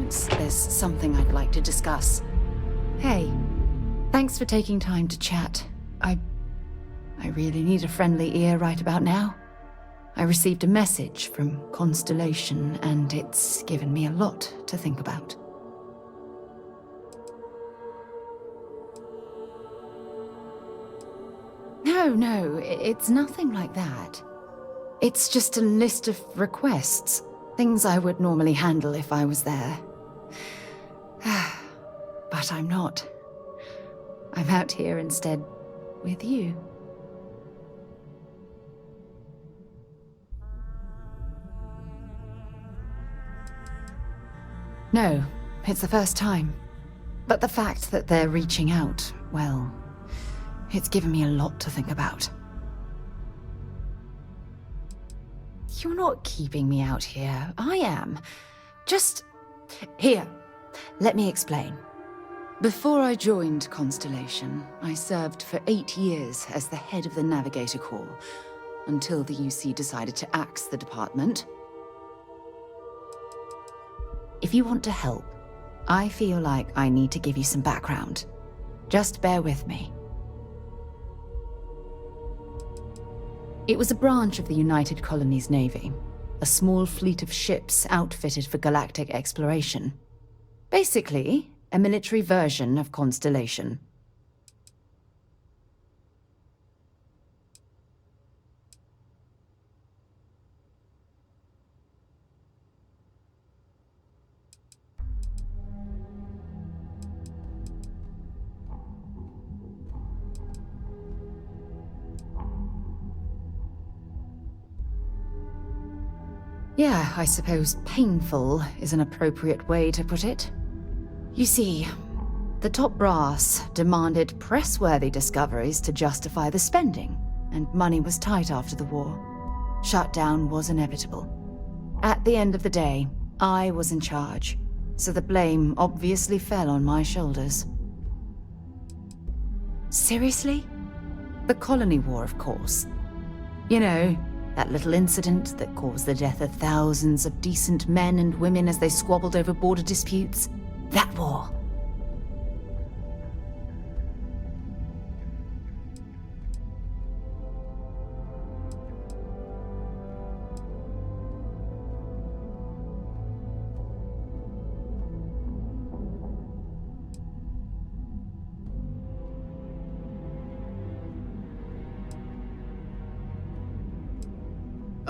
chance, there's something I'd like to discuss. Hey, thanks for taking time to chat. I really need a friendly ear right about now. I received a message from Constellation, and it's given me a lot to think about. No, it's nothing like that. It's just a list of requests, things I would normally handle if I was there. But I'm not. I'm out here instead with you. No, it's the first time. But the fact that they're reaching out, well, it's given me a lot to think about. You're not keeping me out here. I am. Just... Here, let me explain. Before I joined Constellation, I served for 8 years as the head of the Navigator Corps, until the UC decided to axe the department. If you want to help, I feel like I need to give you some background. Just bear with me. It was a branch of the United Colonies Navy, a small fleet of ships outfitted for galactic exploration. Basically, a military version of Constellation. Yeah, I suppose painful is an appropriate way to put it. You see, the top brass demanded press-worthy discoveries to justify the spending, and money was tight after the war. Shutdown was inevitable. At the end of the day, I was in charge, so the blame obviously fell on my shoulders. Seriously? The Colony War, of course. You know, that little incident that caused the death of thousands of decent men and women as they squabbled over border disputes. That war.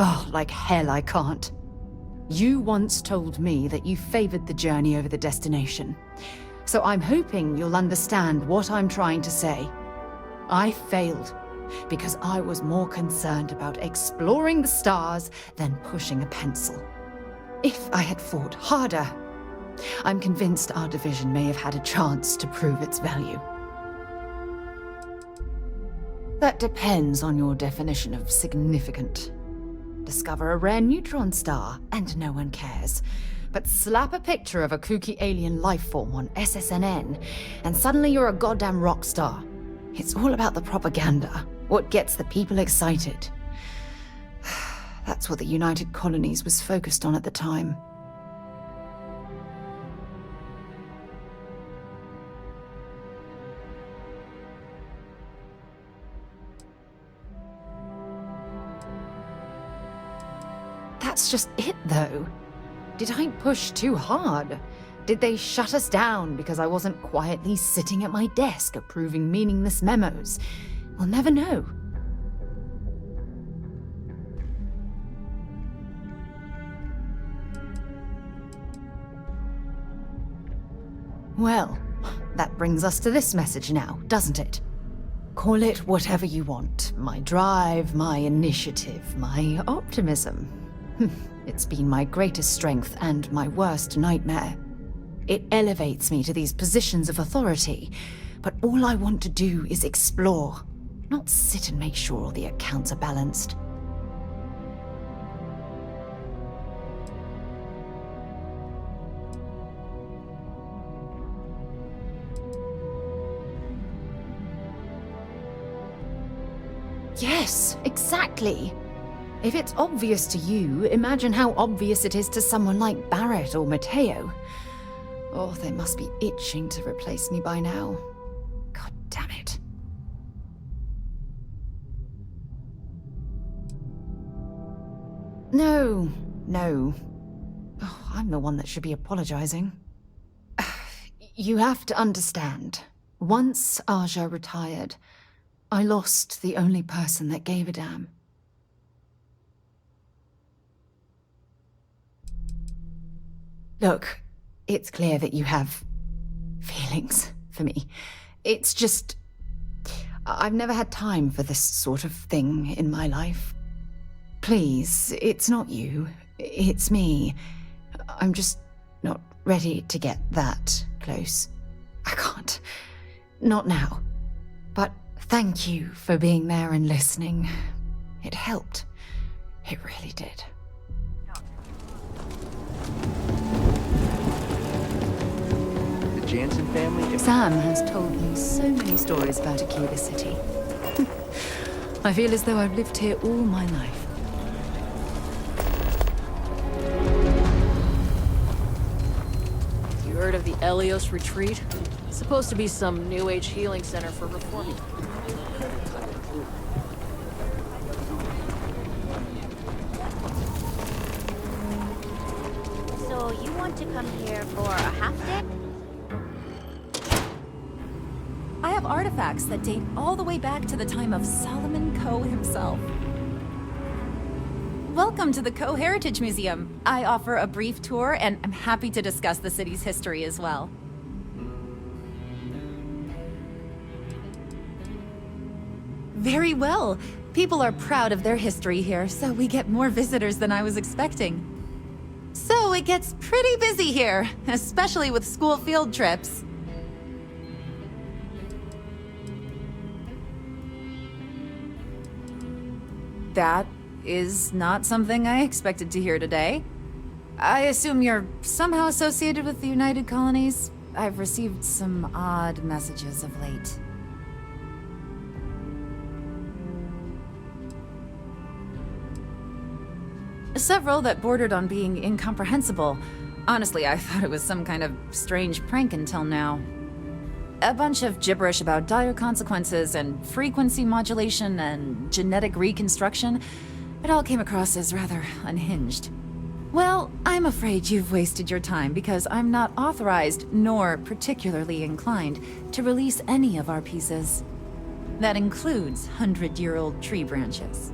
Oh, like hell I can't. You once told me that you favored the journey over the destination. So I'm hoping you'll understand what I'm trying to say. I failed because I was more concerned about exploring the stars than pushing a pencil. If I had fought harder, I'm convinced our division may have had a chance to prove its value. That depends on your definition of significant. Discover a rare neutron star, and no one cares. But slap a picture of a kooky alien life form on SSNN, and suddenly you're a goddamn rock star. It's all about the propaganda, what gets the people excited. That's what the United Colonies was focused on at the time. That's just it, though. Did I push too hard? Did they shut us down because I wasn't quietly sitting at my desk approving meaningless memos? We'll never know. Well, that brings us to this message now, doesn't it? Call it whatever you want. My drive, my initiative, my optimism. It's been my greatest strength and my worst nightmare. It elevates me to these positions of authority, but all I want to do is explore, not sit and make sure all the accounts are balanced. Yes, exactly. If it's obvious to you, imagine how obvious it is to someone like Barrett or Mateo. Oh, they must be itching to replace me by now. God damn it. No, no. Oh, I'm the one that should be apologizing. You have to understand. Once Aja retired, I lost the only person that gave a damn. Look, it's clear that you have feelings for me. It's just... I've never had time for this sort of thing in my life. Please, it's not you. It's me. I'm just not ready to get that close. I can't. Not now. But thank you for being there and listening. It helped. It really did. The Jansen family? Sam has told me so many stories about Aquila City. I feel as though I've lived here all my life. You heard of the Elios Retreat? It's supposed to be some New Age healing center for reforming. So you want to come here for a half day? I have artifacts that date all the way back to the time of Solomon Coe himself. Welcome to the Coe Heritage Museum. I offer a brief tour, and I'm happy to discuss the city's history as well. Very well. People are proud of their history here, so we get more visitors than I was expecting. So it gets pretty busy here, especially with school field trips. That is not something I expected to hear today. I assume you're somehow associated with the United Colonies? I've received some odd messages of late. Several that bordered on being incomprehensible. Honestly, I thought it was some kind of strange prank until now. A bunch of gibberish about dire consequences and frequency modulation and genetic reconstruction. It all came across as rather unhinged. Well, I'm afraid you've wasted your time because I'm not authorized nor particularly inclined to release any of our pieces. That includes 100-year-old tree branches.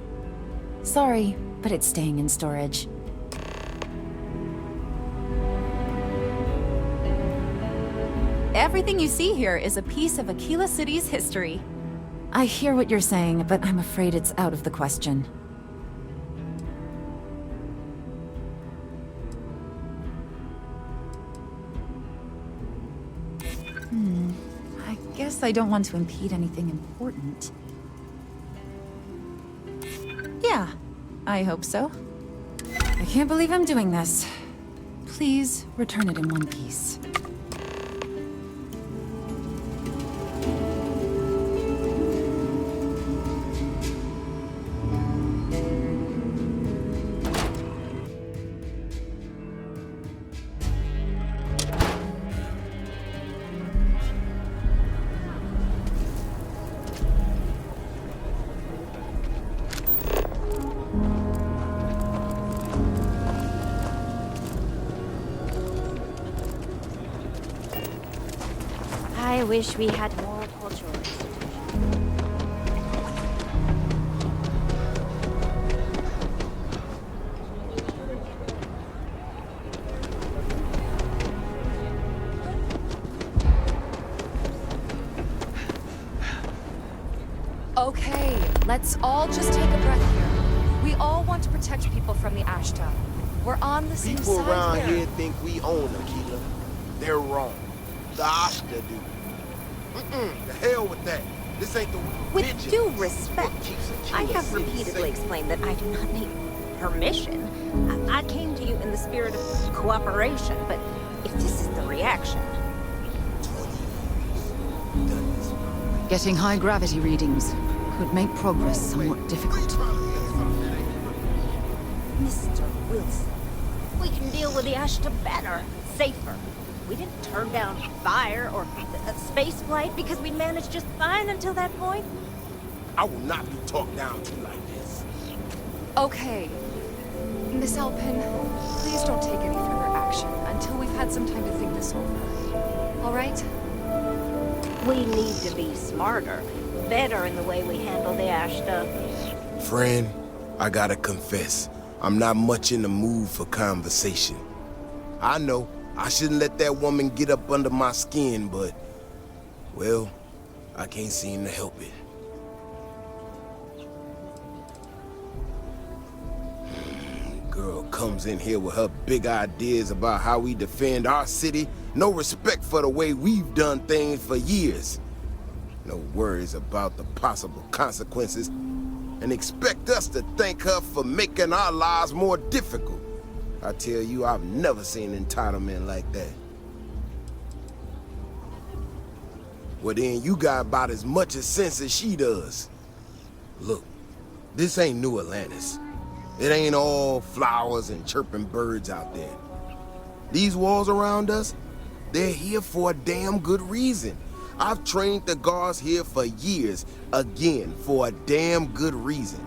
Sorry, but it's staying in storage. Everything you see here is a piece of Aquila City's history. I hear what you're saying, but I'm afraid it's out of the question. I guess I don't want to impede anything important. Yeah, I hope so. I can't believe I'm doing this. Please return it in one piece. I wish we had more cultural institutions. Okay, let's all just take a breath here. We all want to protect people from the Ashta. We're on the same People side around here. here think we own Aquila. They're wrong. The Ashta do. The hell with that. This ain't the With vigilance. due What respect, keeps I Aquila have City repeatedly safe. explained that I do not need permission. I came to you in the spirit of cooperation, but if this is the reaction... Getting high gravity readings could make progress somewhat difficult. Mr. Wilson, we can deal with the Ashta better, safer. We didn't turn down fire or a space flight because we managed just fine until that point. I will not be talked down to like this. Okay. Miss Alpin, please don't take any further action until we've had some time to think this over. All right? We need to be smarter, better in the way we handle the Ashta. Friend, I gotta confess, I'm not much in the mood for conversation. I know, I shouldn't let that woman get up under my skin, but, well, I can't seem to help it. Girl comes in here with her big ideas about how we defend our city. No respect for the way we've done things for years. No worries about the possible consequences. And expect us to thank her for making our lives more difficult. I tell you, I've never seen entitlement like that. Well then, you got about as much as sense as she does. Look, this ain't New Atlantis. It ain't all flowers and chirping birds out there. These walls around us, they're here for a damn good reason. I've trained the guards here for years, again, for a damn good reason.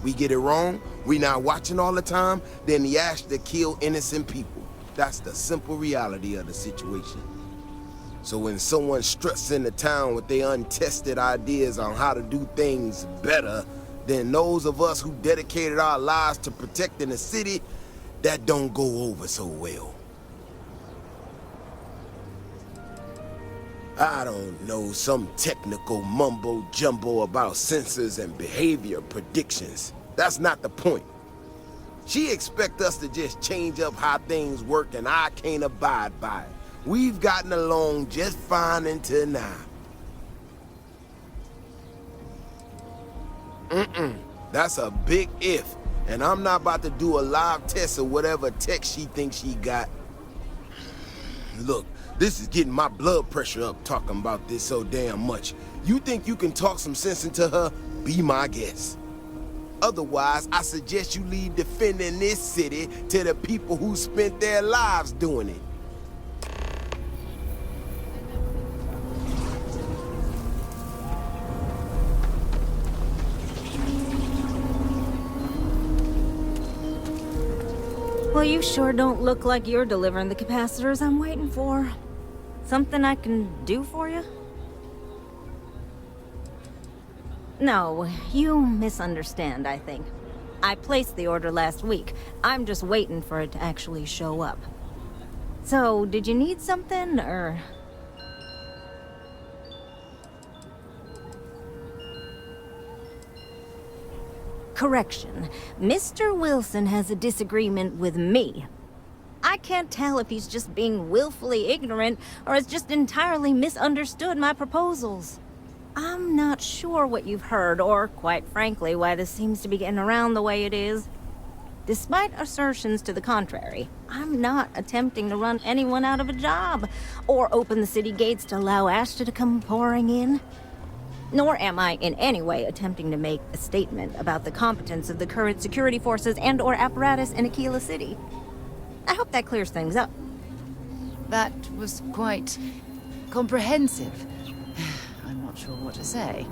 We get it wrong, we not watching all the time, then the Ashta kill innocent people. That's the simple reality of the situation. So when someone struts into town with their untested ideas on how to do things better than those of us who dedicated our lives to protecting the city, that don't go over so well. I don't know, some technical mumbo-jumbo about sensors and behavior predictions. That's not the point. She expects us to just change up how things work, and I can't abide by it. We've gotten along just fine until now. That's a big if, and I'm not about to do a live test of whatever tech she thinks she got. Look, this is getting my blood pressure up talking about this so damn much. You think you can talk some sense into her? Be my guest. Otherwise, I suggest you leave defending this city to the people who spent their lives doing it. Well, you sure don't look like you're delivering the capacitors I'm waiting for. Something I can do for you? No, you misunderstand, I think. I placed the order last week. I'm just waiting for it to actually show up. So, did you need something, or...? Correction. Mr. Wilson has a disagreement with me. I can't tell if he's just being willfully ignorant or has just entirely misunderstood my proposals. I'm not sure what you've heard, or, quite frankly, why this seems to be getting around the way it is. Despite assertions to the contrary, I'm not attempting to run anyone out of a job, or open the city gates to allow Ashta to come pouring in. Nor am I in any way attempting to make a statement about the competence of the current security forces and/or apparatus in Aquila City. I hope that clears things up. That was quite comprehensive. I'm not sure what to say.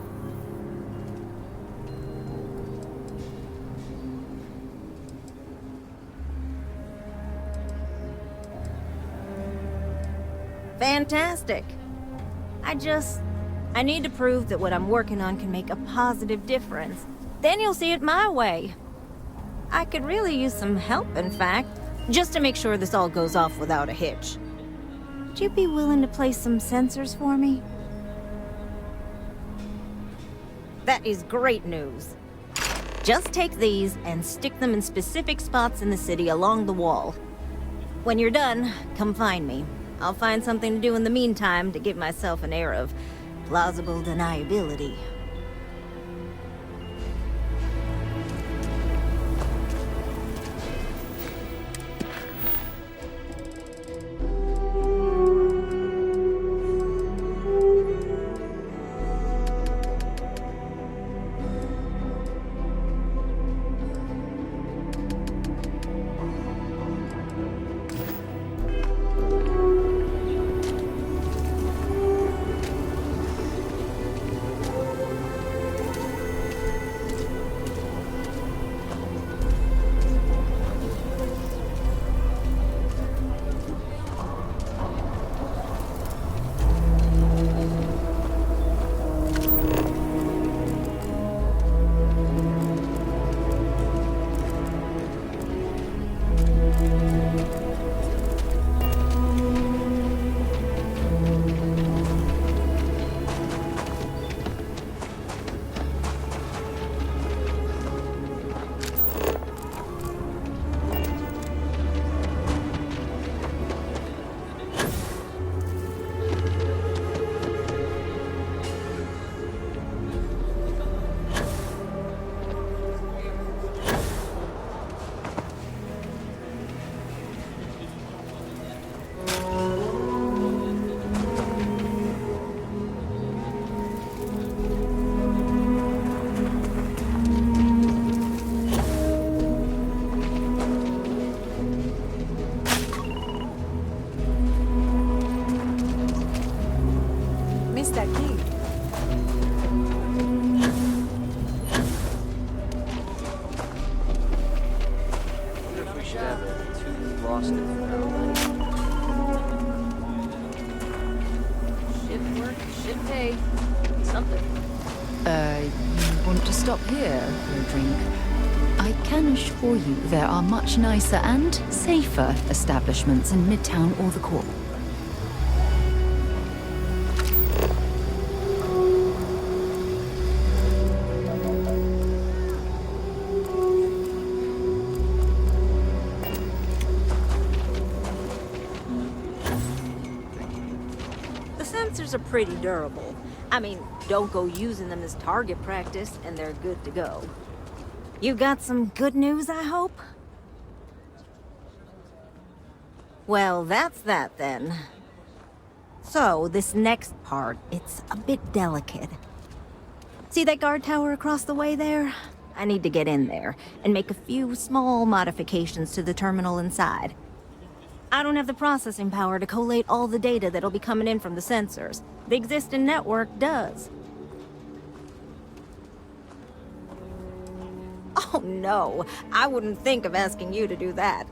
Fantastic. I need to prove that what I'm working on can make a positive difference. Then you'll see it my way. I could really use some help, in fact, just to make sure this all goes off without a hitch. Would you be willing to place some sensors for me? That is great news. Just take these and stick them in specific spots in the city along the wall. When you're done, come find me. I'll find something to do in the meantime to give myself an air of plausible deniability. We should have a two frosted now. Shift work, shift pay. Something. You want to stop here for a drink? I can assure you there are much nicer and safer establishments in Midtown or the Core. The sensors are pretty durable. I mean, don't go using them as target practice, and they're good to go. You got some good news, I hope? Well, that's that then. So, this next part, it's a bit delicate. See that guard tower across the way there? I need to get in there and make a few small modifications to the terminal inside. I don't have the processing power to collate all the data that'll be coming in from the sensors. The existing network does. Oh no, I wouldn't think of asking you to do that.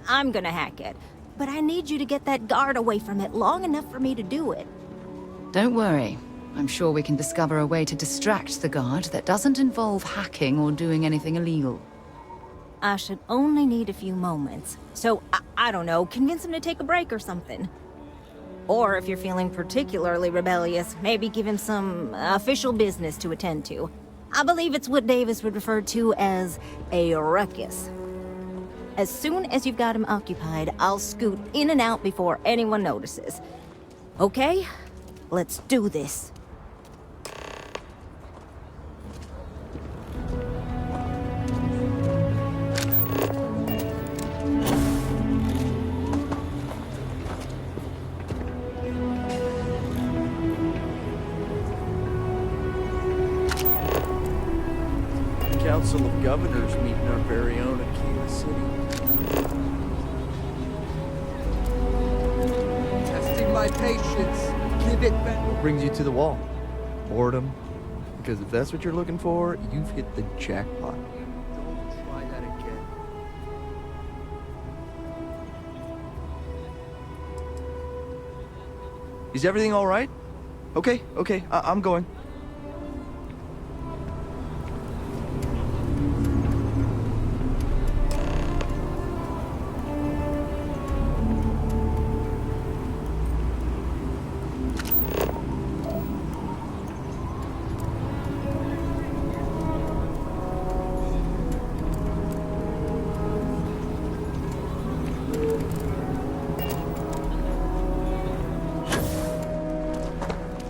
I'm gonna hack it, but I need you to get that guard away from it long enough for me to do it. Don't worry. I'm sure we can discover a way to distract the guard that doesn't involve hacking or doing anything illegal. I should only need a few moments. So, I don't know, convince him to take a break or something. Or if you're feeling particularly rebellious, maybe give him some official business to attend to. I believe it's what Davis would refer to as a ruckus. As soon as you've got him occupied, I'll scoot in and out before anyone notices. Okay? Let's do this. Council of Governors meeting our very own Aquila City. Testing my patience. Give it back. What brings you to the wall? Boredom? Because if that's what you're looking for, you've hit the jackpot. Don't try that again. Is everything all right? Okay, I'm going.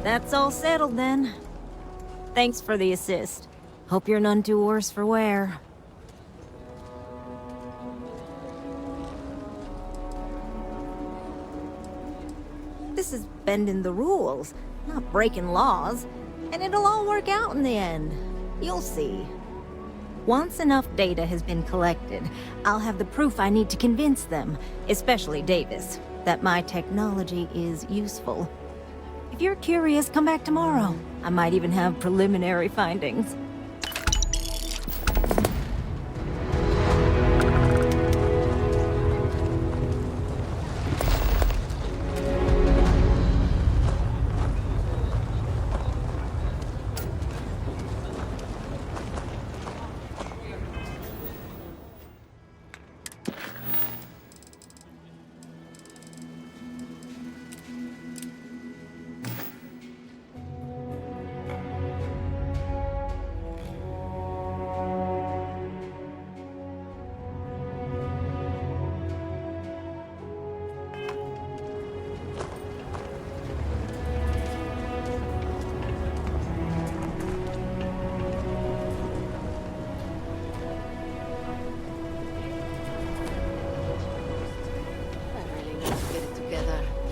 That's all settled then. Thanks for the assist. Hope you're none too worse for wear. This is bending the rules, not breaking laws. And it'll all work out in the end. You'll see. Once enough data has been collected, I'll have the proof I need to convince them, especially Davis, that my technology is useful. If you're curious, come back tomorrow. I might even have preliminary findings.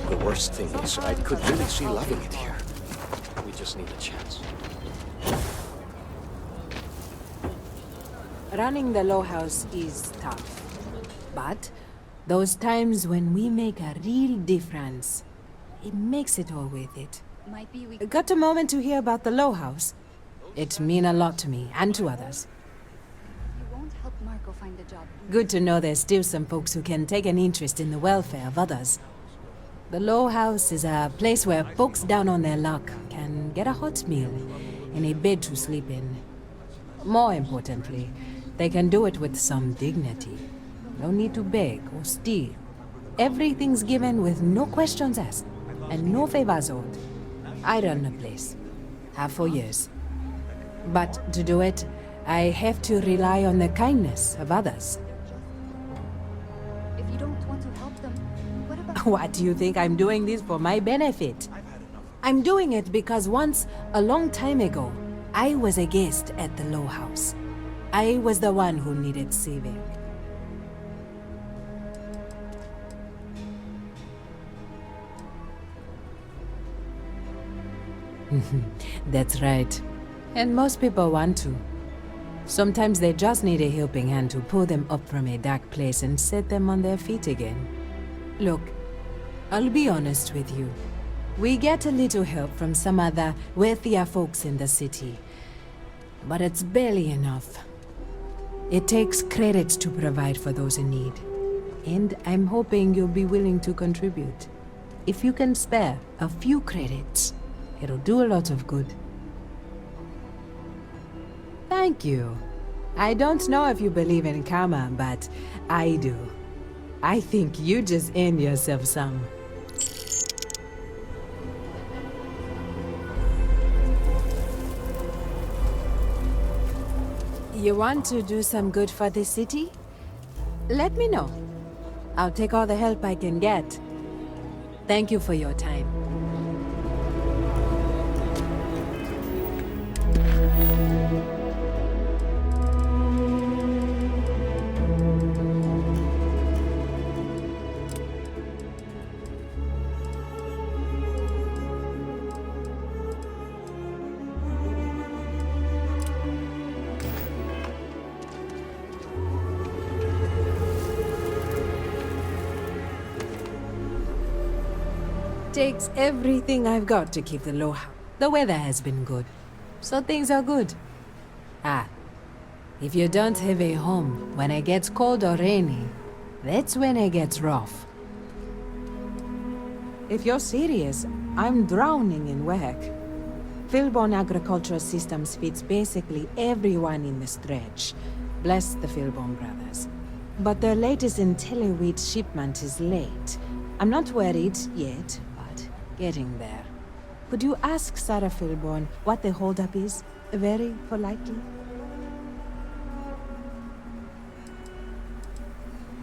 The worst thing is, I could really see loving it here. We just need a chance. Running the Low House is tough. But those times when we make a real difference, it makes it all worth it. Got a moment to hear about the Low House? It mean a lot to me and to others. You won't help Marco find a job. Good to know there's still some folks who can take an interest in the welfare of others. The Low House is a place where folks down on their luck can get a hot meal and a bed to sleep in. More importantly, they can do it with some dignity. No need to beg or steal. Everything's given with no questions asked and no favors owed. I run the place. Have for years. But to do it, I have to rely on the kindness of others. If you don't want to help them, what about... What do you think I'm doing this for my benefit? I'm doing it because once, a long time ago, I was a guest at the Low House. I was the one who needed saving. That's right. And most people want to. Sometimes they just need a helping hand to pull them up from a dark place and set them on their feet again. Look, I'll be honest with you. We get a little help from some other wealthier folks in the city. But it's barely enough. It takes credits to provide for those in need. And I'm hoping you'll be willing to contribute. If you can spare a few credits, it'll do a lot of good. Thank you. I don't know if you believe in karma, but I do. I think you just earned yourself some. You want to do some good for the city? Let me know. I'll take all the help I can get. Thank you for your time. Takes everything I've got to keep the Low House. The weather has been good, so things are good. Ah, if you don't have a home when it gets cold or rainy, that's when it gets rough. If you're serious, I'm drowning in work. Philborn Agricultural Systems fits basically everyone in the stretch. Bless the Philborn brothers. But their latest IntelliWheat shipment is late. I'm not worried yet, but getting there. Could you ask Sarah Philborn what the holdup is? Very politely.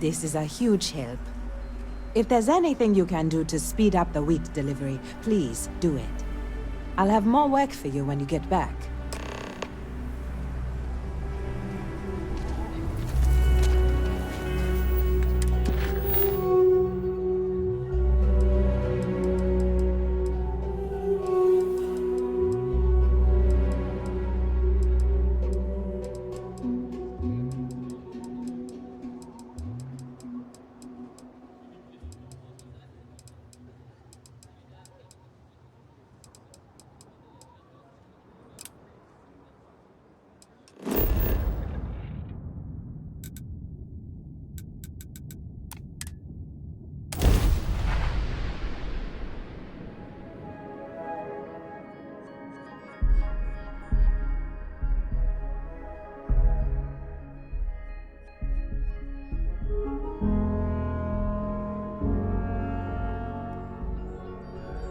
This is a huge help. If there's anything you can do to speed up the wheat delivery, please do it. I'll have more work for you when you get back.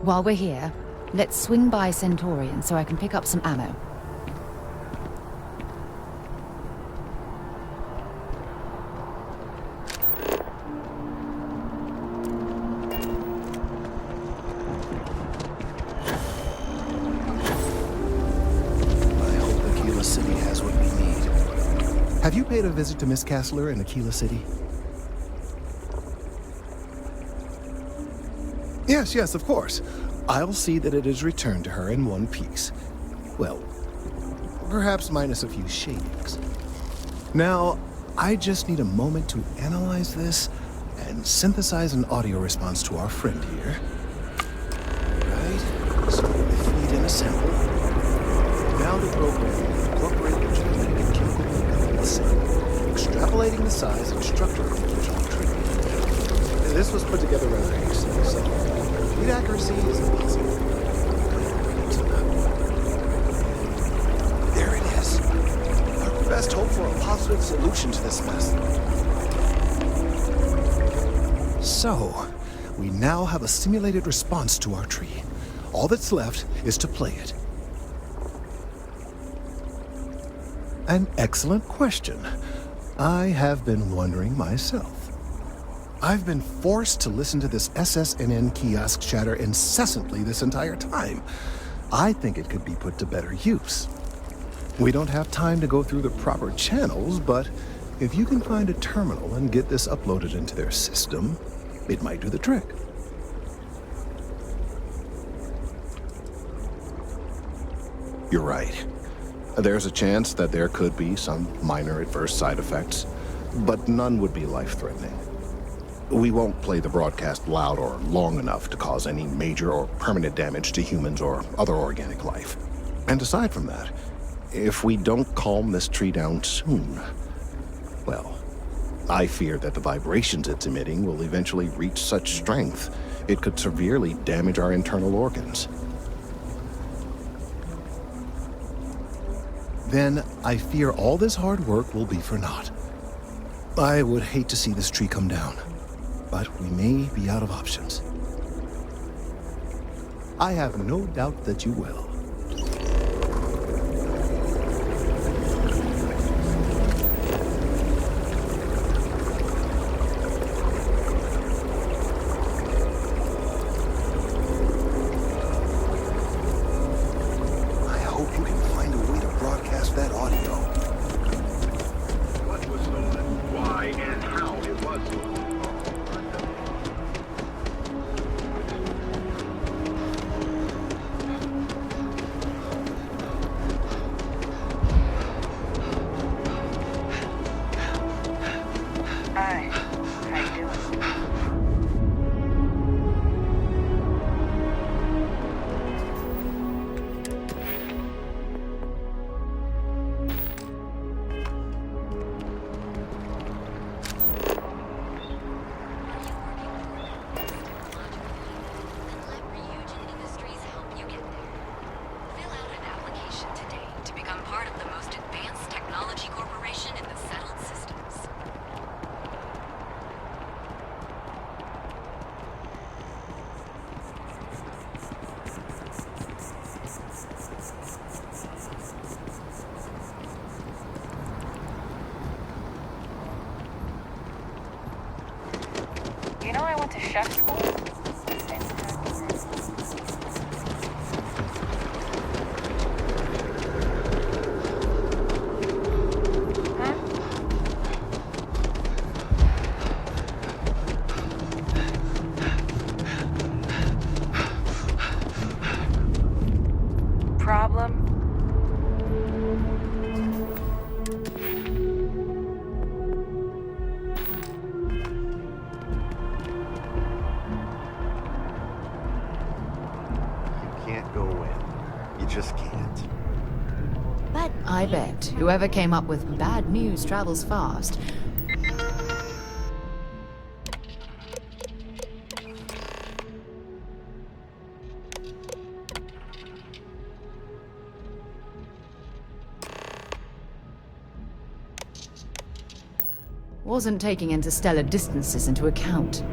While we're here, let's swing by Centaurian so I can pick up some ammo. I hope Aquila City has what we need. Have you paid a visit to Miss Castler in Aquila City? Yes, of course. I'll see that it is returned to her in one piece. Well, perhaps minus a few shavings. Now, I just need a moment to analyze this and synthesize an audio response to our friend here. Right, so we feed and assemble. Now the program will incorporate the genetic and chemical makeup of the cell, extract simulating the size and structure of the original tree. This was put together rather hastily, so complete accuracy is impossible. There it is. Our best hope for a positive solution to this mess. So, we now have a simulated response to our tree. All that's left is to play it. An excellent question. I have been wondering myself. I've been forced to listen to this SSNN kiosk chatter incessantly this entire time. I think it could be put to better use. We don't have time to go through the proper channels, but if you can find a terminal and get this uploaded into their system, it might do the trick. You're right. There's a chance that there could be some minor adverse side effects, but none would be life-threatening. We won't play the broadcast loud or long enough to cause any major or permanent damage to humans or other organic life. And aside from that, if we don't calm this tree down soon, well, I fear that the vibrations it's emitting will eventually reach such strength it could severely damage our internal organs. Then I fear all this hard work will be for naught. I would hate to see this tree come down, but we may be out of options. I have no doubt that you will. You know I went to chef school? Problem? Just can't. But I bet whoever came up with bad news travels fast. Wasn't taking interstellar distances into account.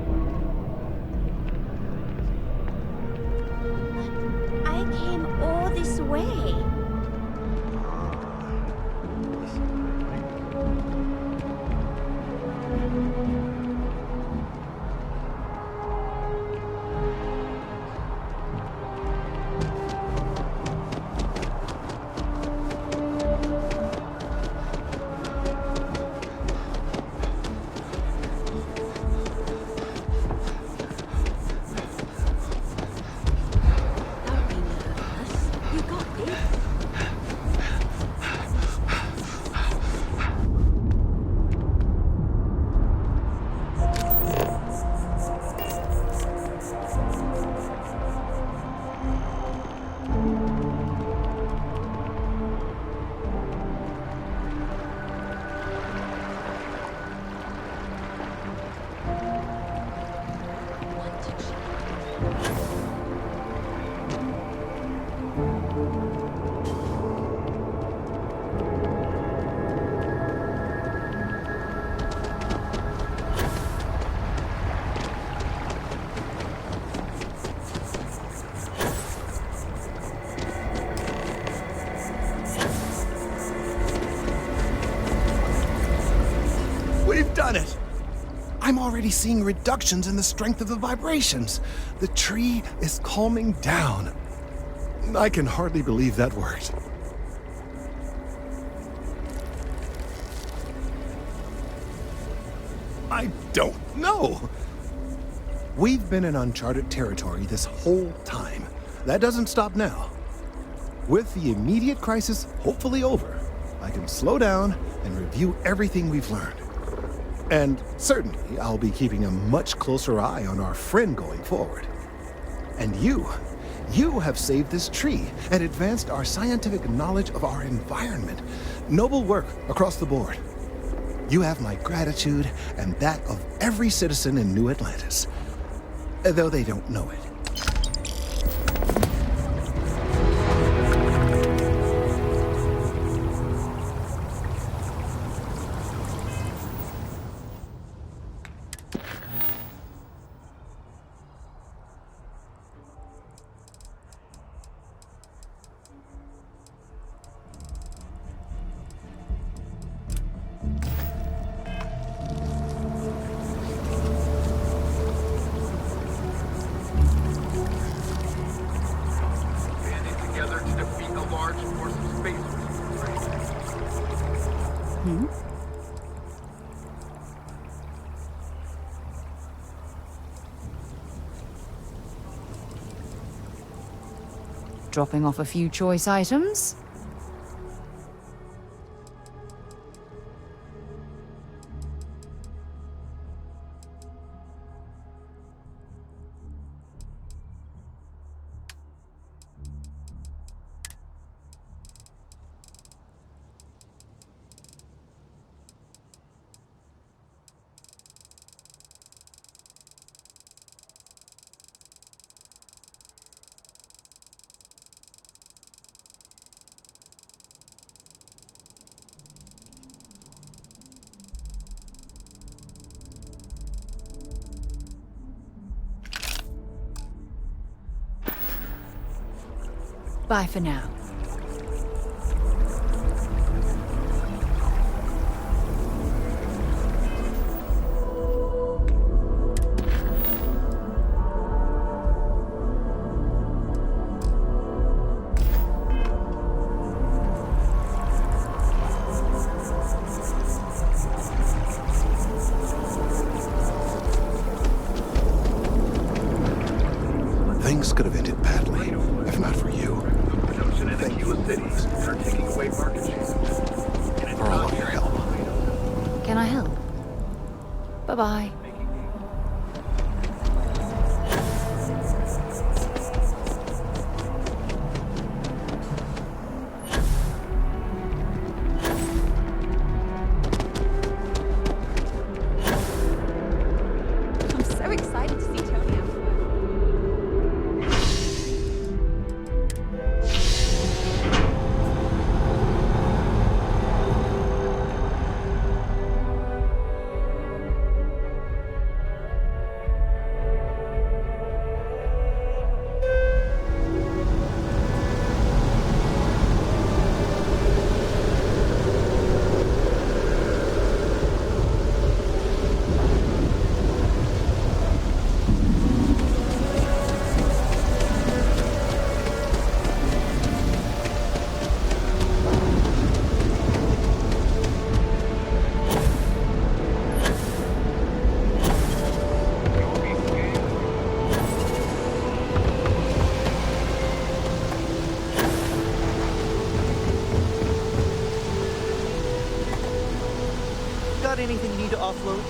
We've done it! I'm already seeing reductions in the strength of the vibrations. The tree is calming down. I can hardly believe that worked. I don't know. We've been in uncharted territory this whole time. That doesn't stop now. With the immediate crisis hopefully over, I can slow down and review everything we've learned. And certainly, I'll be keeping a much closer eye on our friend going forward. And you have saved this tree and advanced our scientific knowledge of our environment. Noble work across the board. You have my gratitude and that of every citizen in New Atlantis, though they don't know it. Dropping off a few choice items. Bye for now. Things could have ended badly, if not for you. Thank you, for all of your help. Can I help? Bye-bye. I'm so excited to see Tony afterward. Got anything you need to offload?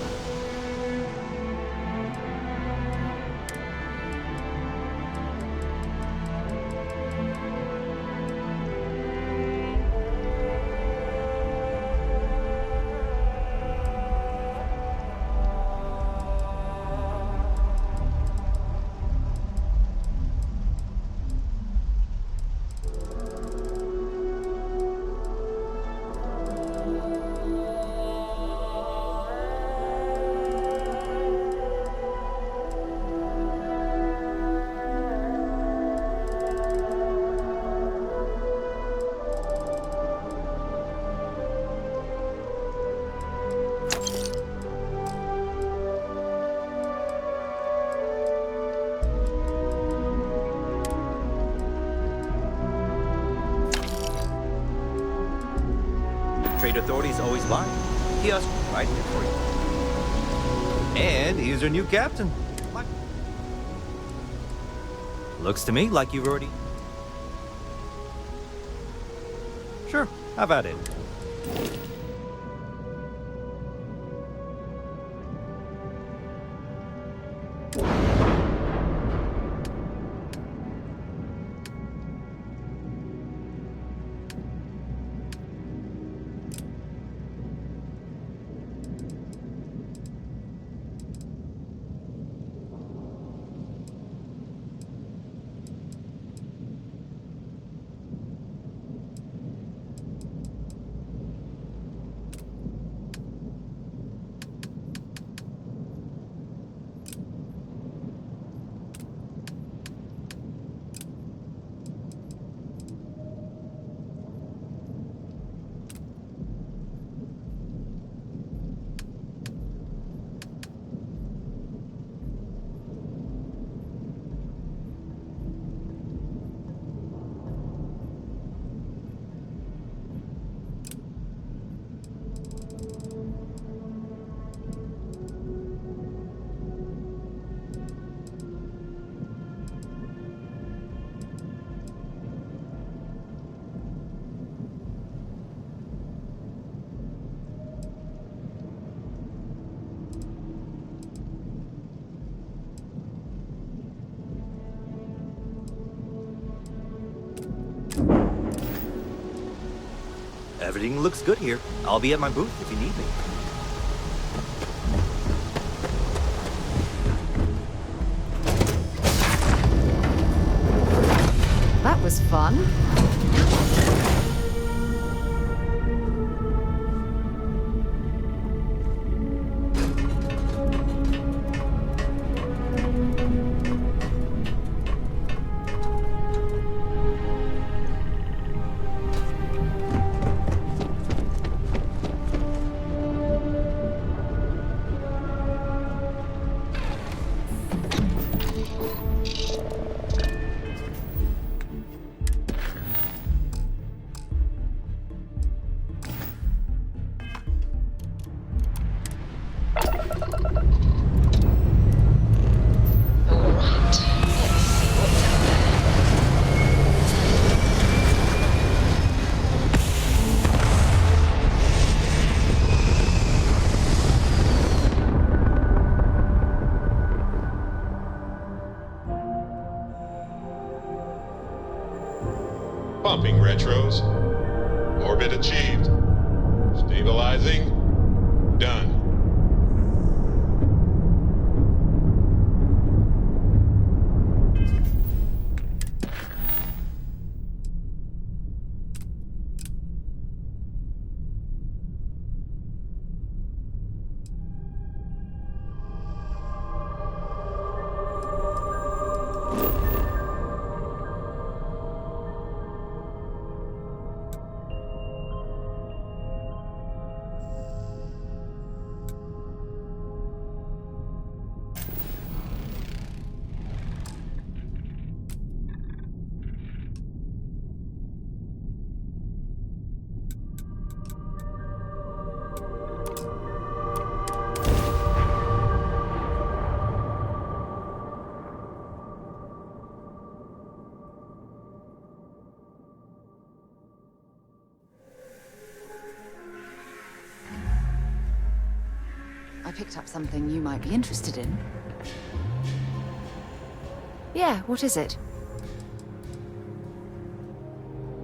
trade authorities always buy. Kiosk right here for you. And here's our new captain. Looks to me like you've already... Sure, have at it. Everything looks good here. I'll be at my booth if you need me. That was fun. Pumping retros. Orbit achieved. Stabilizing. Done. I picked up something you might be interested in. Yeah, what is it?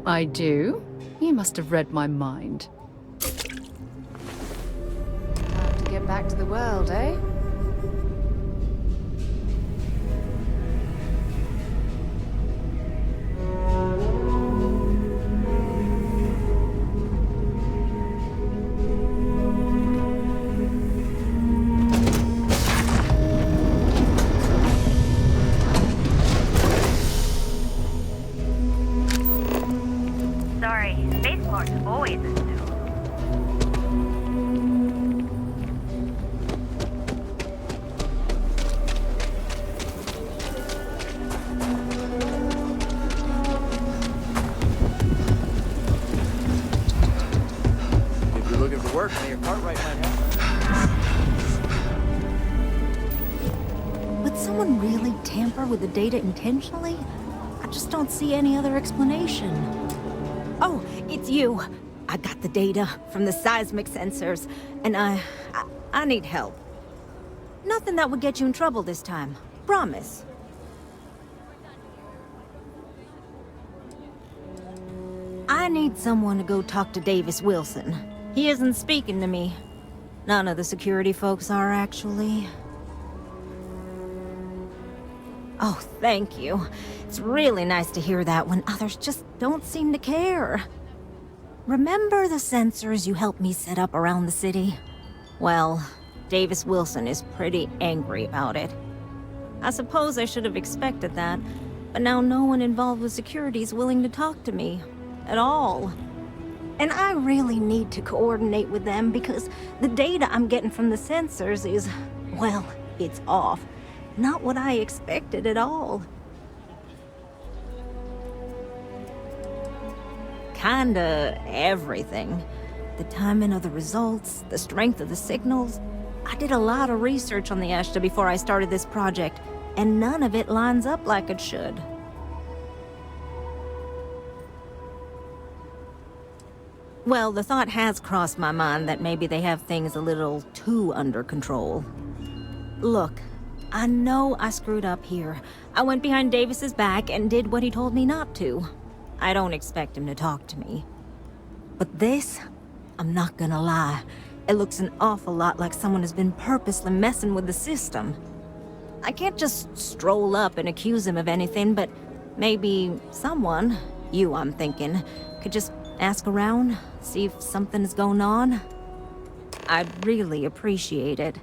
I do? You must have read my mind. Time to get back to the world, eh? Sorry, spaceport's always a stew. tamper with the data intentionally? I just don't see any other explanation. Oh, it's you. I got the data from the seismic sensors, and I need help. Nothing that would get you in trouble this time. Promise. I need someone to go talk to Davis Wilson. He isn't speaking to me. None of the security folks are, actually. Oh, thank you. It's really nice to hear that when others just don't seem to care. Remember the sensors you helped me set up around the city? Well, Davis Wilson is pretty angry about it. I suppose I should have expected that, but now no one involved with security is willing to talk to me. At all. And I really need to coordinate with them because the data I'm getting from the sensors is, well, it's off. Not what I expected at all. Kinda everything. The timing of the results, the strength of the signals. I did a lot of research on the Ashta before I started this project, and none of it lines up like it should. Well, the thought has crossed my mind that maybe they have things a little too under control. Look, I know I screwed up here. I went behind Davis's back and did what he told me not to. I don't expect him to talk to me. But this, I'm not gonna lie, it looks an awful lot like someone has been purposely messing with the system. I can't just stroll up and accuse him of anything, but maybe someone, you I'm thinking, could just ask around, see if something's going on. I'd really appreciate it.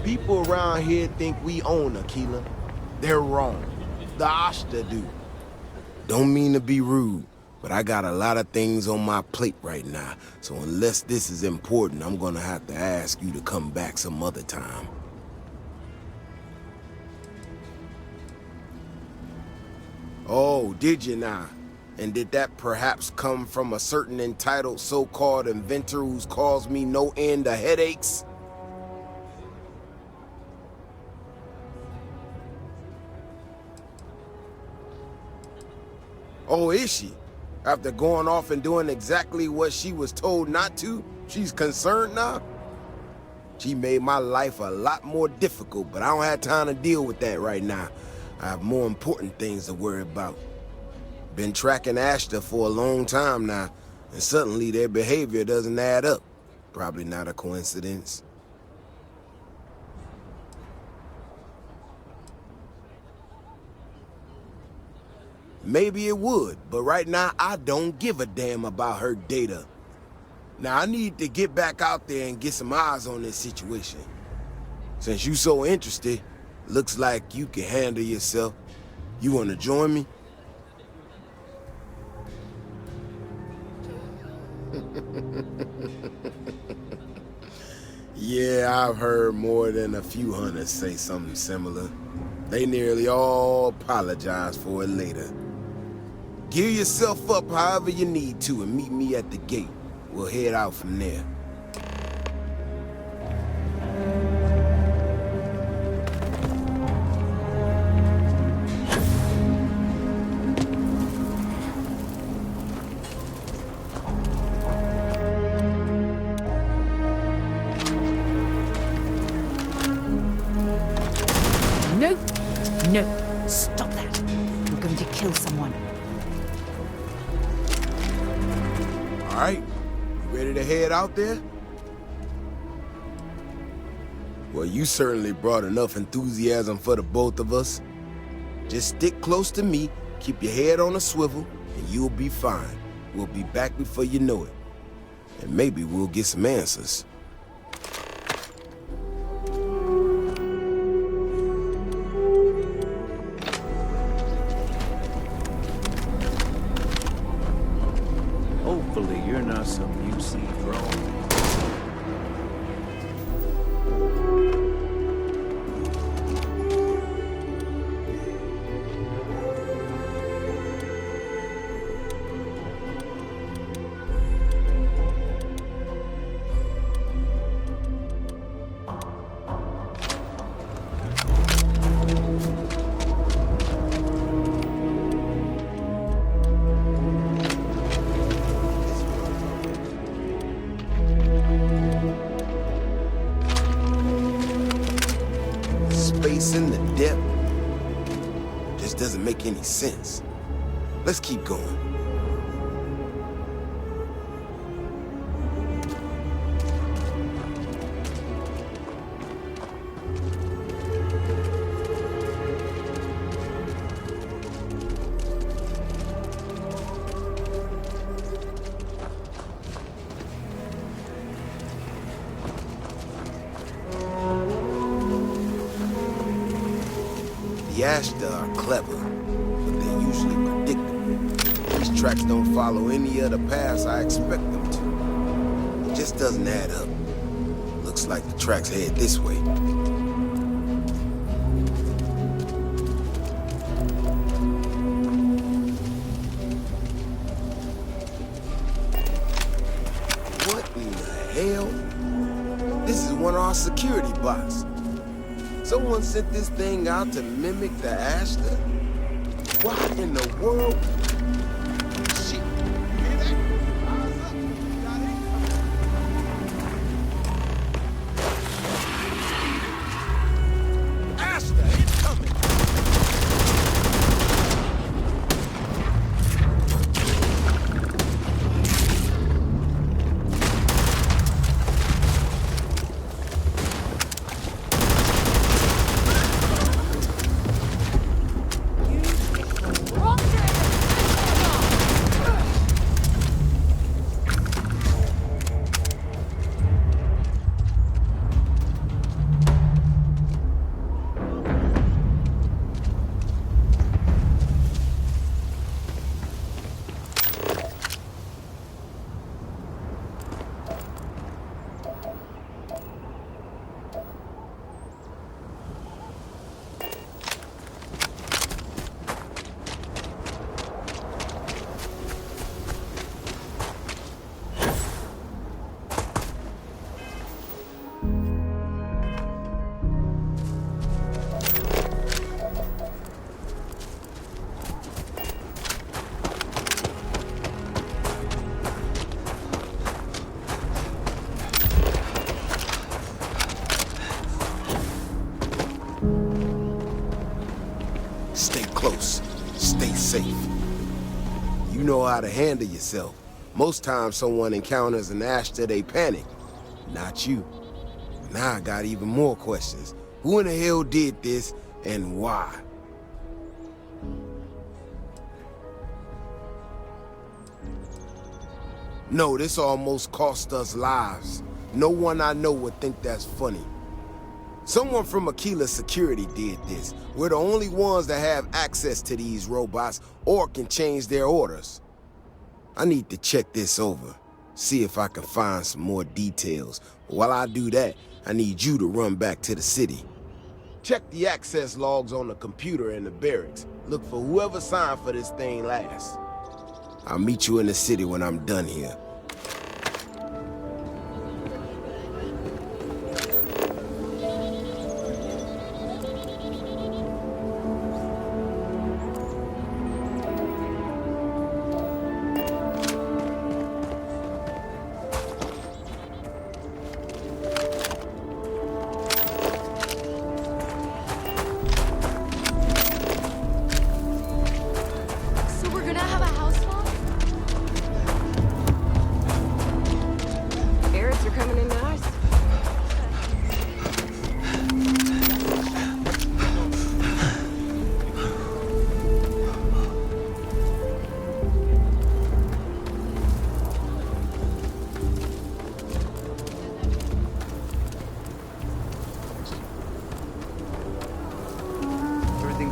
People around here think we own Aquila. They're wrong. The Ashta do. Don't mean to be rude, but I got a lot of things on my plate right now, so unless this is important, I'm gonna have to ask you to come back some other time. Oh, did you now? And did that perhaps come from a certain entitled so-called inventor who's caused me no end of headaches? Oh, is she? After going off and doing exactly what she was told not to, she's concerned now? She made my life a lot more difficult, but I don't have time to deal with that right now. I have more important things to worry about. Been tracking Ashta for a long time now, and suddenly their behavior doesn't add up. Probably not a coincidence. Maybe it would, but right now I don't give a damn about her data. Now I need to get back out there and get some eyes on this situation. Since you so interested, looks like you can handle yourself. You want to join me? Yeah, I've heard more than a few hunters say something similar. They nearly all apologize for it later. Gear yourself up however you need to and meet me at the gate. We'll head out from there. No! No! Stop that! You're going to kill someone. All right, you ready to head out there? Well, you certainly brought enough enthusiasm for the both of us. Just stick close to me, keep your head on a swivel, and you'll be fine. We'll be back before you know it. And maybe we'll get some answers. space in the depth just doesn't make any sense. Let's keep going. The Ashta are clever, but they're usually predictable. These tracks don't follow any other paths I expect them to. It just doesn't add up. Looks like the tracks head this way. What in the hell? This is one of our security bots. Someone sent this thing out to mimic the Ashta? What in the world? Shit. You hear that? Eyes up. Got it? Ashta, it's coming. Stay close. Stay safe. You know how to handle yourself. Most times someone encounters an Ashta, they panic. Not you. Now I got even more questions. Who in the hell did this, and why? No, this almost cost us lives. No one I know would think that's funny. Someone from Aquila Security did this. We're the only ones that have access to these robots or can change their orders. I need to check this over, see if I can find some more details. While I do that, I need you to run back to the city. Check the access logs on the computer in the barracks. Look for whoever signed for this thing last. I'll meet you in the city when I'm done here.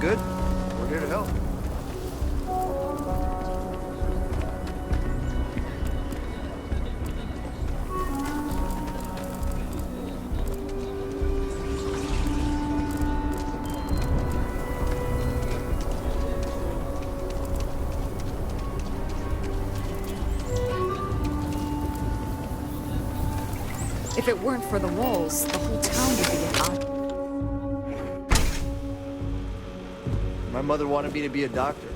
Good? We're here to help. If it weren't for the walls, the whole town would be in hot. My mother wanted me to be a doctor.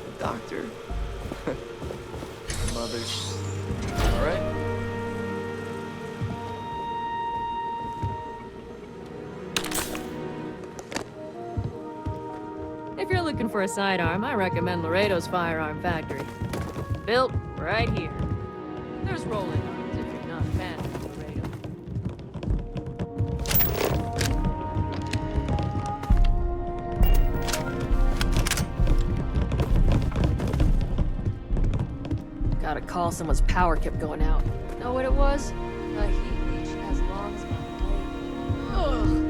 A doctor? Mothers. All right. looking for a sidearm, I recommend Laredo's Firearm Factory. Built right here. There's rolling arms if you're not a fan of Laredo. Got a call, someone's power kept going out. Know what it was? A heat leech as long as my leg. Ugh.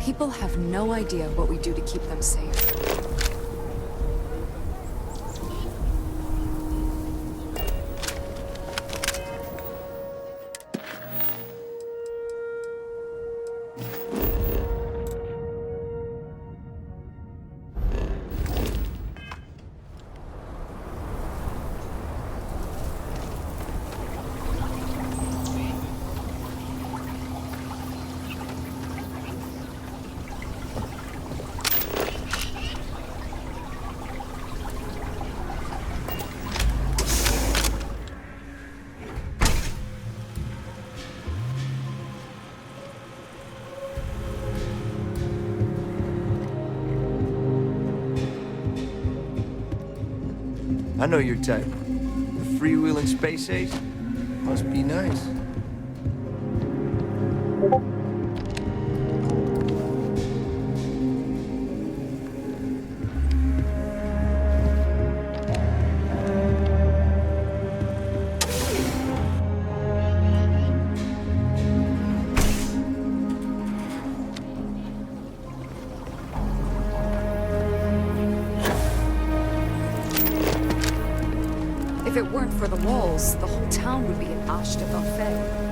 People have no idea what we do to keep them safe. I know your type. The freewheeling space age must be nice. If it weren't for the walls, the whole town would be an ash to buffet.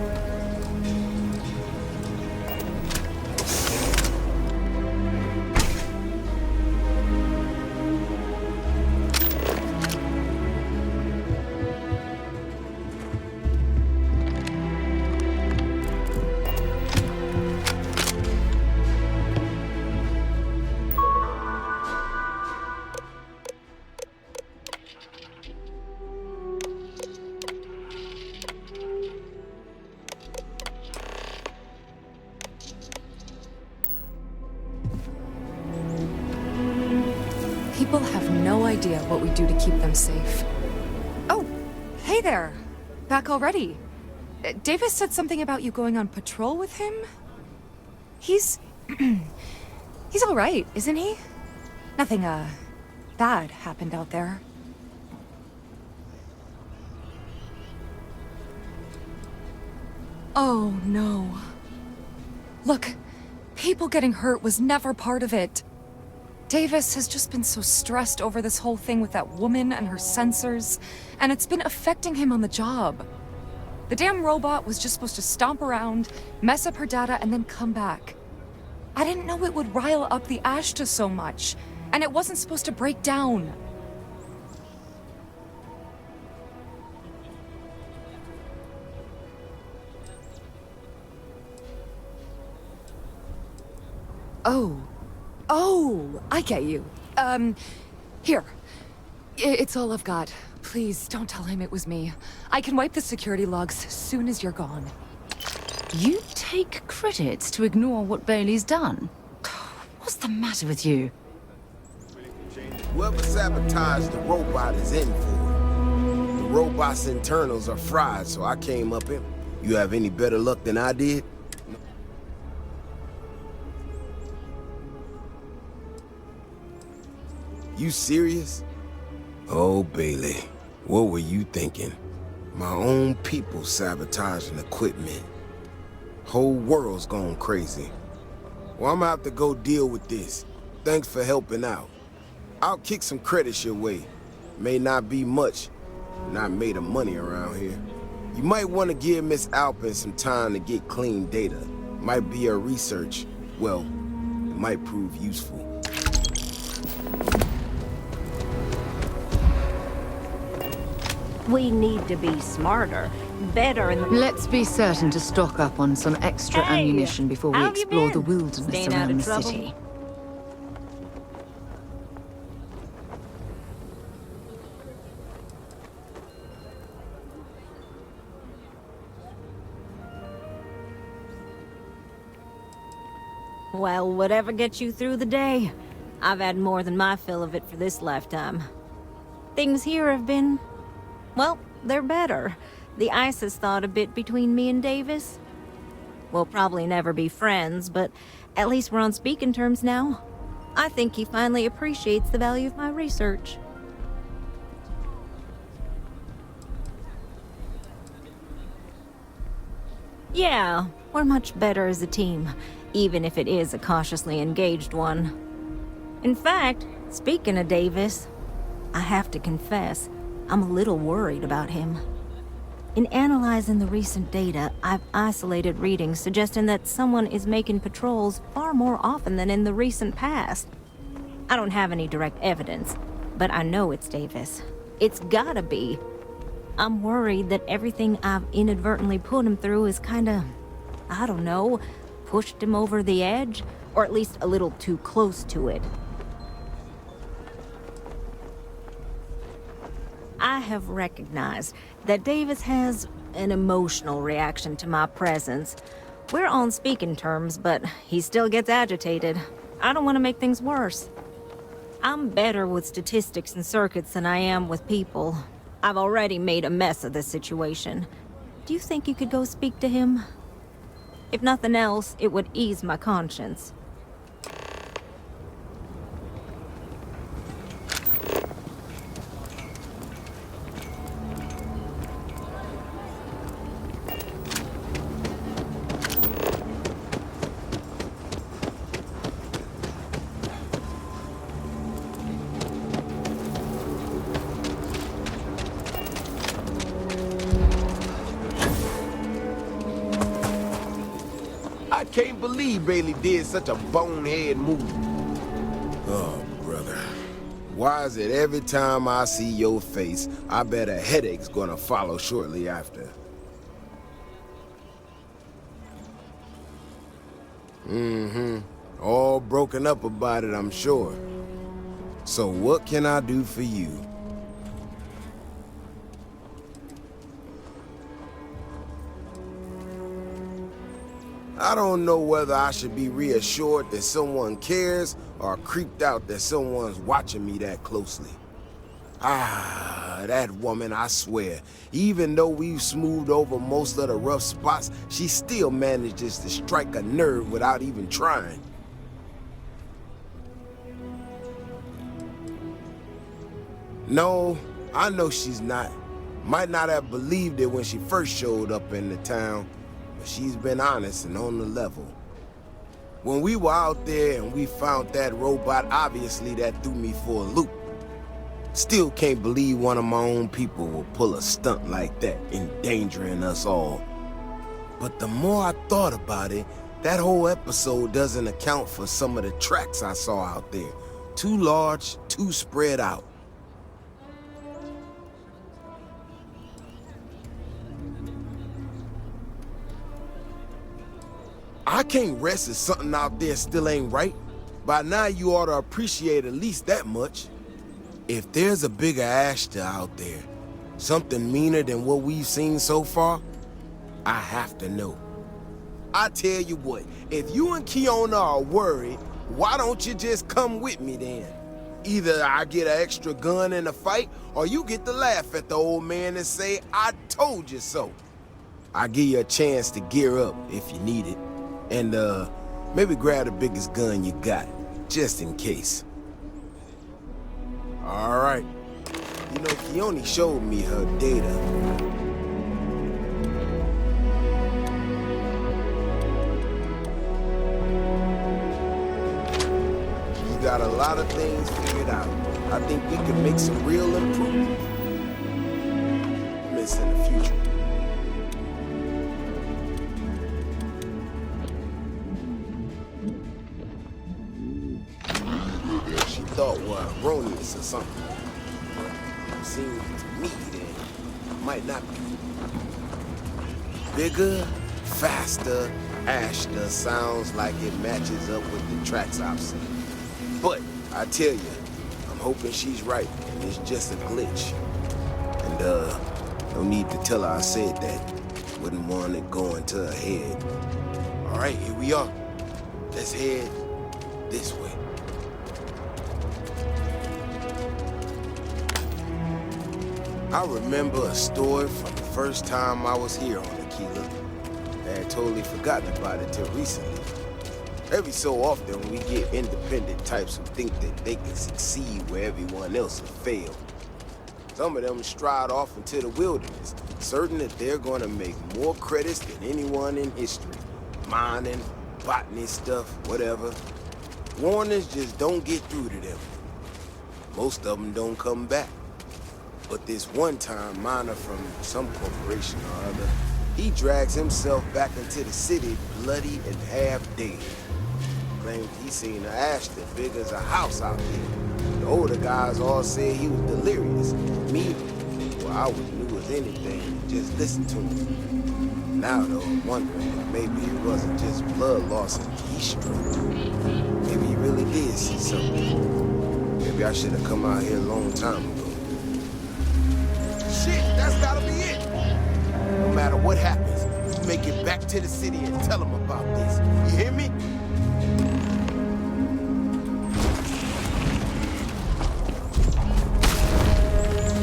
People have no idea what we do to keep them safe. Oh, hey there. Back already. Davis said something about you going on patrol with him? He's... he's all right, isn't he? Nothing, bad happened out there. Oh, no. Look, people getting hurt was never part of it. Davis has just been so stressed over this whole thing with that woman and her sensors, and it's been affecting him on the job. The damn robot was just supposed to stomp around, mess up her data, and then come back. I didn't know it would rile up the Ashta so much, and it wasn't supposed to break down. Oh, I get you. Here. It's all I've got. Please, don't tell him it was me. I can wipe the security logs as soon as you're gone. You take credits to ignore what Bailey's done? What's the matter with you? Whoever sabotaged the robot is in for it. The robot's internals are fried, so I came up here. You have any better luck than I did? You serious? Oh, Bailey, what were you thinking? My own people sabotaging equipment. Whole world's gone crazy. Well, I'm gonna have to go deal with this. Thanks for helping out. I'll kick some credits your way. May not be much. Not made of money around here. You might want to give Miss Alpin some time to get clean data. Might be her research. Well, it might prove useful. We need to be smarter, better in the... Let's be certain to stock up on some extra Hey, ammunition before we how have you explore the been? wilderness Staying out around of the trouble? city. Well, whatever gets you through the day. I've had more than my fill of it for this lifetime. Things here have been... well, they're better. The ice has thawed a bit between me and Davis. We'll probably never be friends, but at least we're on speaking terms now. I think he finally appreciates the value of my research. Yeah, we're much better as a team, even if it is a cautiously engaged one. In fact, speaking of Davis, I have to confess, I'm a little worried about him. In analyzing the recent data, I've isolated readings suggesting that someone is making patrols far more often than in the recent past. I don't have any direct evidence, but I know it's Davis. It's gotta be. I'm worried that everything I've inadvertently put him through is kinda, I don't know, pushed him over the edge, or at least a little too close to it. I have recognized that Davis has an emotional reaction to my presence. We're on speaking terms, but he still gets agitated. I don't want to make things worse. I'm better with statistics and circuits than I am with people. I've already made a mess of this situation. Do you think you could go speak to him? If nothing else, it would ease my conscience. I can't believe Bailey did such a bonehead move. Oh, brother. Why is it every time I see your face, I bet a headache's gonna follow shortly after? Mm-hmm. All broken up about it, I'm sure. So what can I do for you? I don't know whether I should be reassured that someone cares or creeped out that someone's watching me that closely. Ah, that woman, I swear. Even though we've smoothed over most of the rough spots, she still manages to strike a nerve without even trying. No, I know she's not. Might not have believed it when she first showed up in the town. She's been honest and on the level. When we were out there and we found that robot, obviously that threw me for a loop. Still can't believe one of my own people will pull a stunt like that, endangering us all. But the more I thought about it, that whole episode doesn't account for some of the tracks I saw out there. Too large, too spread out. I can't rest if something out there still ain't right. By now you ought to appreciate at least that much. If there's a bigger Ashta out there, something meaner than what we've seen so far, I have to know. I tell you what, if you and Kiona are worried, why don't you just come with me then? Either I get an extra gun in the fight, or you get to laugh at the old man and say, I told you so. I'll give you a chance to gear up if you need it. And, maybe grab the biggest gun you got, just in case. All right. You know, Keone showed me her data. She's got a lot of things figured out. I think we can make some real improvements in the future. thought were erroneous or something. But seems to me that might not be. Bigger, faster, Ashta sounds like it matches up with the tracks I've seen. But I tell you, I'm hoping she's right and it's just a glitch. And no need to tell her I said that. Wouldn't want it going to her head. All right, here we are. Let's head this way. I remember a story from the first time I was here on Aquila. I had totally forgotten about it till recently. Every so often we get independent types who think that they can succeed where everyone else has failed. Some of them stride off into the wilderness, certain that they're gonna make more credits than anyone in history. Mining, botany stuff, whatever. Warnings just don't get through to them. Most of them don't come back. But this one-time miner from some corporation or other, he drags himself back into the city bloody and half dead. Claims he seen an Ashta big as a house out there. The older guys all said he was delirious. Me, well, I was new as anything and just listened to him. Now, though, I'm wondering if maybe it wasn't just blood loss and heat stroke. Maybe he really did see something. Maybe I should have come out here a long time ago. Shit, that's gotta be it! No matter what happens, you make it back to the city and tell them about this. You hear me?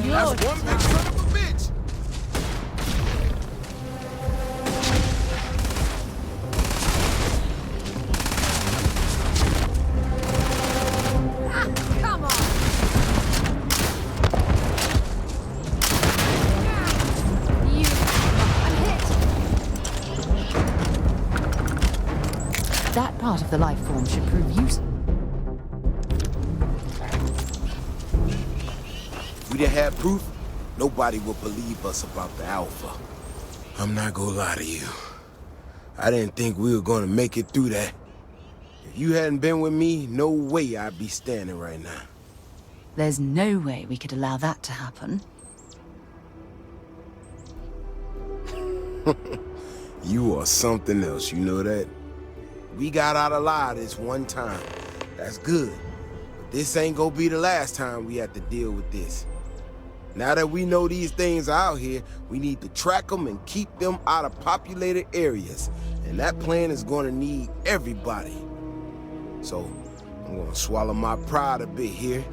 That's one big son of a bitch! Come on! That part of the life form should prove useful. If we didn't have proof, nobody would believe us about the Alpha. I'm not gonna lie to you. I didn't think we were gonna make it through that. If you hadn't been with me, no way I'd be standing right now. There's no way we could allow that to happen. You are something else, you know that? We got out alive this one time. That's good. But this ain't gonna be the last time we have to deal with this. Now that we know these things are out here, we need to track them and keep them out of populated areas. And that plan is gonna need everybody. So, I'm gonna swallow my pride a bit here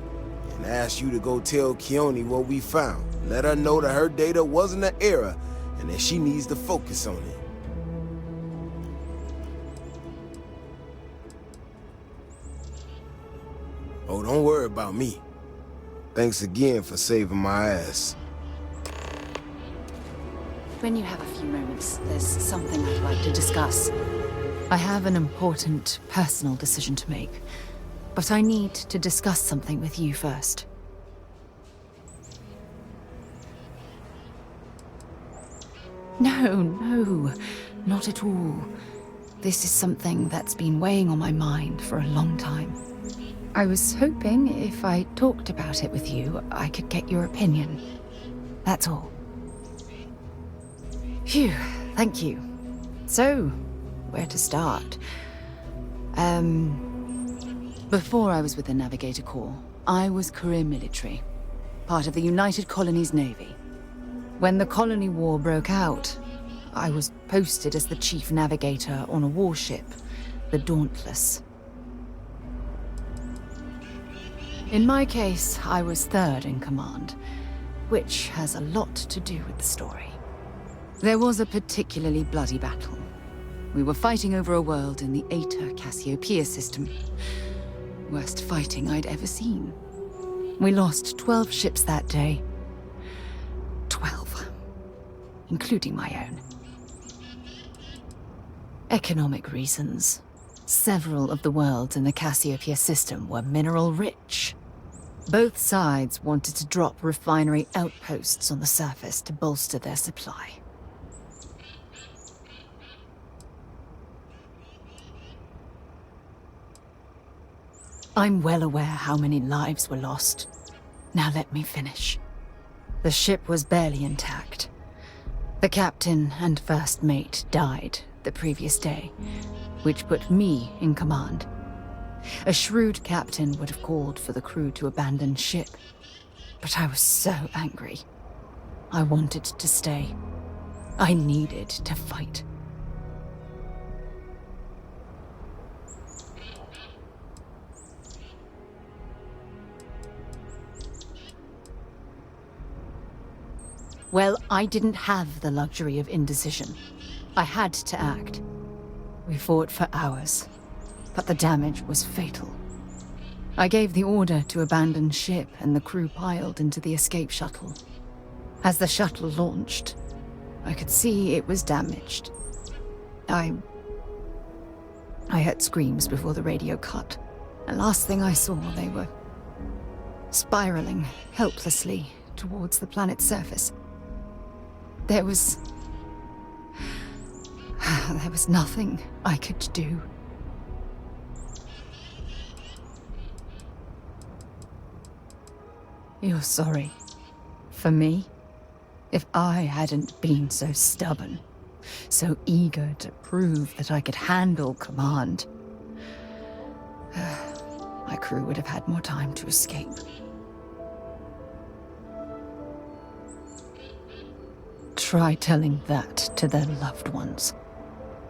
and ask you to go tell Keone what we found. Let her know that her data wasn't an error and that she needs to focus on it. Oh, don't worry about me. Thanks again for saving my ass. When you have a few moments, there's something I'd like to discuss. I have an important personal decision to make, but I need to discuss something with you first. No, not at all. This is something that's been weighing on my mind for a long time. I was hoping if I talked about it with you, I could get your opinion. That's all. Phew, thank you. So, where to start? Before I was with the Navigator Corps, I was career military, part of the United Colonies Navy. When the Colony War broke out, I was posted as the chief navigator on a warship, the Dauntless. In my case, I was third in command, which has a lot to do with the story. There was a particularly bloody battle. We were fighting over a world in the Eta Cassiopeia system. Worst fighting I'd ever seen. We lost 12 ships that day. 12. Including my own. Economic reasons. Several of the worlds in the Cassiopeia system were mineral-rich. Both sides wanted to drop refinery outposts on the surface to bolster their supply. I'm well aware how many lives were lost. Now let me finish. The ship was barely intact. The captain and first mate died the previous day, which put me in command. A shrewd captain would have called for the crew to abandon ship, but I was so angry. I wanted to stay. I needed to fight. Well, I didn't have the luxury of indecision. I had to act. We fought for hours, but the damage was fatal. I gave the order to abandon ship and the crew piled into the escape shuttle. As the shuttle launched, I could see it was damaged. I heard screams before the radio cut. And last thing I saw, they were spiraling helplessly towards the planet's surface. There was nothing I could do. You're sorry. For me? If I hadn't been so stubborn, so eager to prove that I could handle command, my crew would have had more time to escape. Try telling that to their loved ones.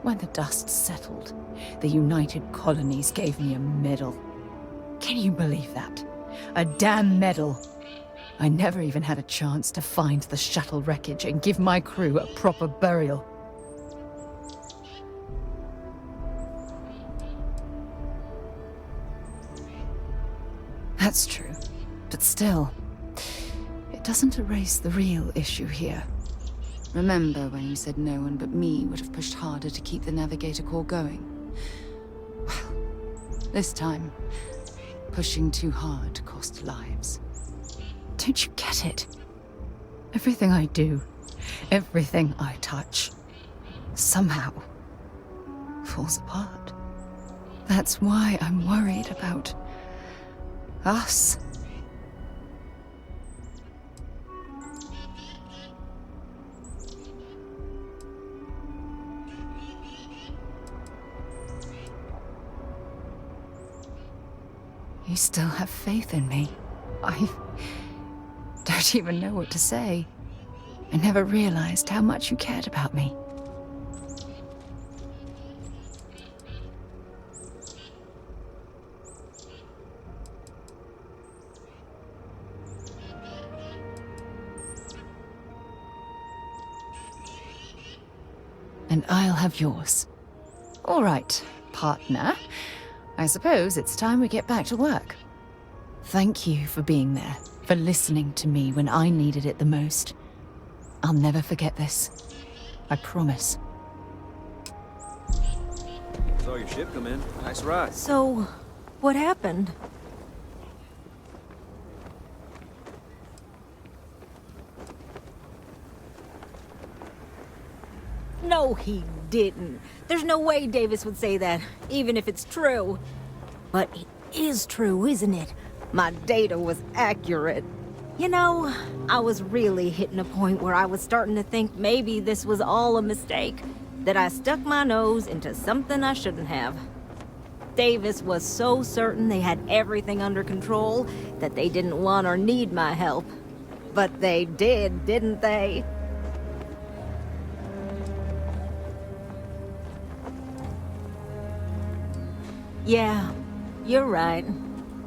When the dust settled, the United Colonies gave me a medal. Can you believe that? A damn medal! I never even had a chance to find the shuttle wreckage and give my crew a proper burial. That's true, but still, it doesn't erase the real issue here. Remember when you said no one but me would have pushed harder to keep the Navigator Corps going? Well, this time, pushing too hard cost lives. Don't you get it? Everything I do, everything I touch, somehow falls apart. That's why I'm worried about us. You still have faith in me. I don't even know what to say. I never realized how much you cared about me. And I'll have yours. All right, partner. I suppose it's time we get back to work. Thank you for being there, for listening to me when I needed it the most. I'll never forget this. I promise. Saw your ship come in. Nice ride. So, what happened? No, he didn't. There's no way Davis would say that, even if it's true. But it is true, isn't it? My data was accurate. You know, I was really hitting a point where I was starting to think maybe this was all a mistake. That I stuck my nose into something I shouldn't have. Davis was so certain they had everything under control that they didn't want or need my help. But they did, didn't they? Yeah, you're right.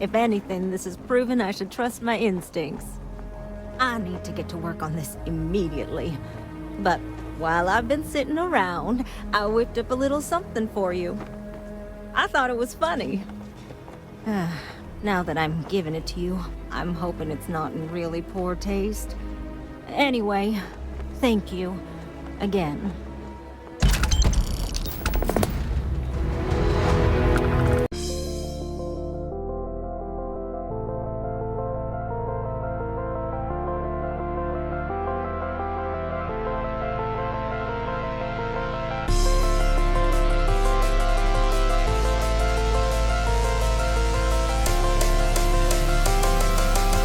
If anything, this has proven I should trust my instincts. I need to get to work on this immediately. But while I've been sitting around, I whipped up a little something for you. I thought it was funny. Now that I'm giving it to you, I'm hoping it's not in really poor taste. Anyway, thank you. Again.